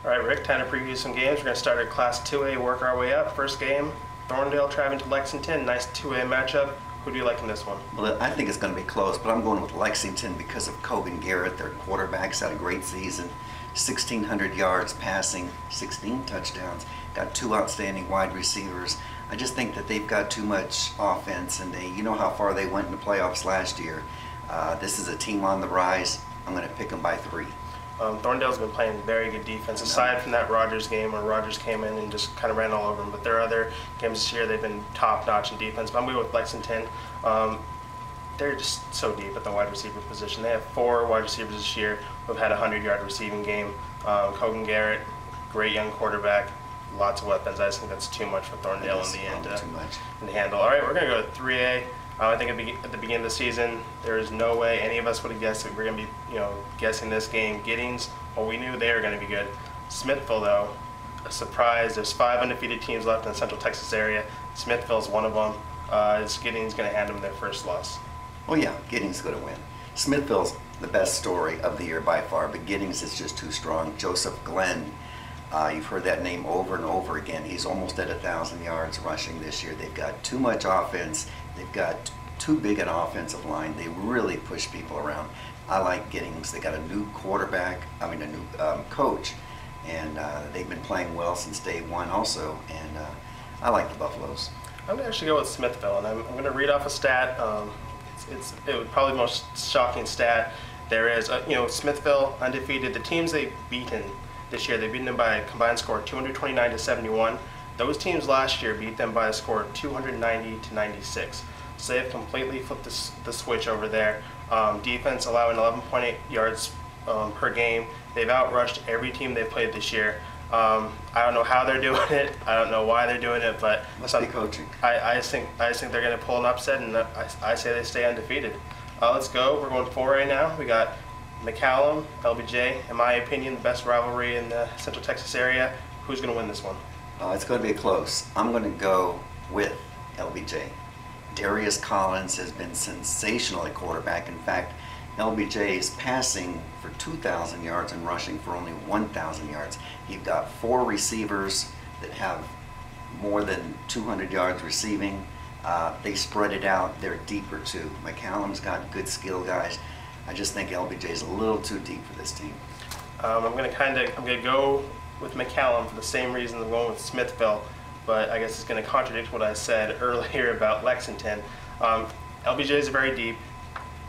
All right, Rick, time to preview some games. We're going to start at Class 2A, work our way up. First game, Thorndale traveling to Lexington. Nice 2A matchup. Who do you like in this one? Well, I think it's going to be close, but I'm going with Lexington because of Cogan Garrett. Their quarterback's had a great season. 1,600 yards passing, 16 touchdowns, got 2 outstanding wide receivers. I just think that they've got too much offense, and you know how far they went in the playoffs last year. This is a team on the rise. I'm going to pick them by 3. Thorndale's been playing very good defense, aside from that Rogers game where Rogers came in and just kind of ran all over them. But there are other games this year they've been top-notch in defense. But I'm going to go with Lexington. They're just so deep at the wide receiver position. They have 4 wide receivers this year who have had a 100-yard receiving game. Cogan Garrett, great young quarterback, lots of weapons. I just think that's too much for Thorndale in the end to handle. All right, we're going to go to 3A. I think at the beginning of the season, there is no way any of us would have guessed that we're going to be, guessing this game. Giddings, well, we knew they were going to be good. Smithville, though, a surprise. There's 5 undefeated teams left in the Central Texas area. Smithville's one of them. Is Giddings going to hand them their first loss? Oh yeah, Giddings is going to win. Smithville's the best story of the year by far, but Giddings is just too strong. Joseph Glenn, you've heard that name over and over again. He's almost at 1,000 yards rushing this year. They've got too much offense. They've got too big an offensive line. They really push people around. I like Giddings. They got a new a new coach, and they've been playing well since day one also, and I like the Buffaloes. I'm going to actually go with Smithville, and I'm going to read off a stat. It would probably the most shocking stat there is. Smithville undefeated. The teams they've beaten this year, they've beaten them by a combined score of 229 to 71. Those teams last year beat them by a score of 290 to 96. So they've completely flipped the switch over there. Defense allowing 11.8 yards per game. They've outrushed every team they've played this year. I don't know how they're doing it. I don't know why they're doing it, but must be coaching. I just think they're going to pull an upset, and I say they stay undefeated. Let's go. We're going 4A now. We got McCallum, LBJ. In my opinion, the best rivalry in the Central Texas area. Who's going to win this one? It's going to be close. I'm going to go with LBJ. Darius Collins has been sensational at quarterback. In fact, LBJ is passing for 2,000 yards and rushing for only 1,000 yards. You've got 4 receivers that have more than 200 yards receiving. They spread it out. They're deeper too. McCallum's got good skill guys. I just think LBJ is a little too deep for this team. I'm going to go with McCallum for the same reason I'm going with Smithville, but I guess it's going to contradict what I said earlier about Lexington. LBJ is very deep,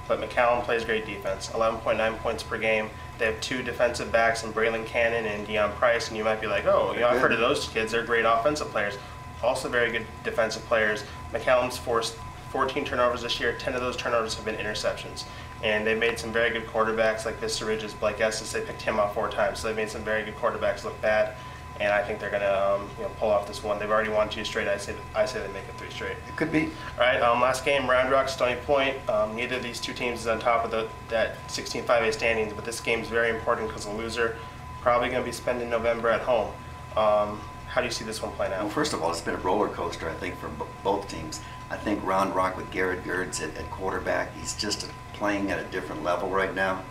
but McCallum plays great defense. 11.9 points per game. They have 2 defensive backs in Braylon Cannon and Deion Price, and you might be like, oh, I've heard of those kids. They're great offensive players. Also very good defensive players. McCallum's forced 14 turnovers this year. 10 of those turnovers have been interceptions. And they've made some very good quarterbacks like Vista Ridge's Blake Estes. They picked him off 4 times, so they've made some very good quarterbacks look bad. And I think they're going to pull off this one. They've already won 2 straight. I say they make it 3 straight. It could be. All right, last game, Round Rock, Stony Point. Neither of these 2 teams is on top of that 16 5A standings, but this game is very important because the loser probably going to be spending November at home. How do you see this one playing out? Well, first of all, it's been a roller coaster, I think, for both teams. I think Round Rock with Garrett Gertz at quarterback, he's just playing at a different level right now,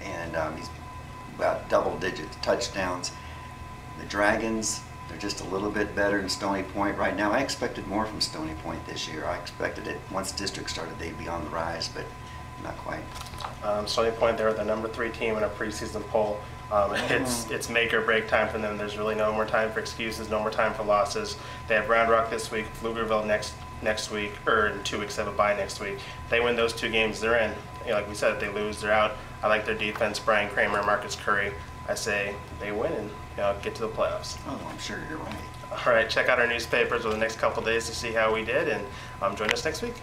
and he's about double-digit touchdowns. The Dragons, they're just a little bit better than Stony Point right now. I expected more from Stony Point this year. I expected it once district started, they'd be on the rise, but not quite. Stony Point, they're the number 3 team in a preseason poll. It's make or break time for them. There's really no more time for excuses, no more time for losses. They have Round Rock this week, Pflugerville next week, or in 2 weeks they have a bye next week. If they win those 2 games, they're in. Like we said, if they lose, they're out. I like their defense, Brian Kramer, Marcus Curry. I say they win and get to the playoffs. Oh, I'm sure you're right. All right, check out our newspapers over the next couple of days to see how we did, and join us next week.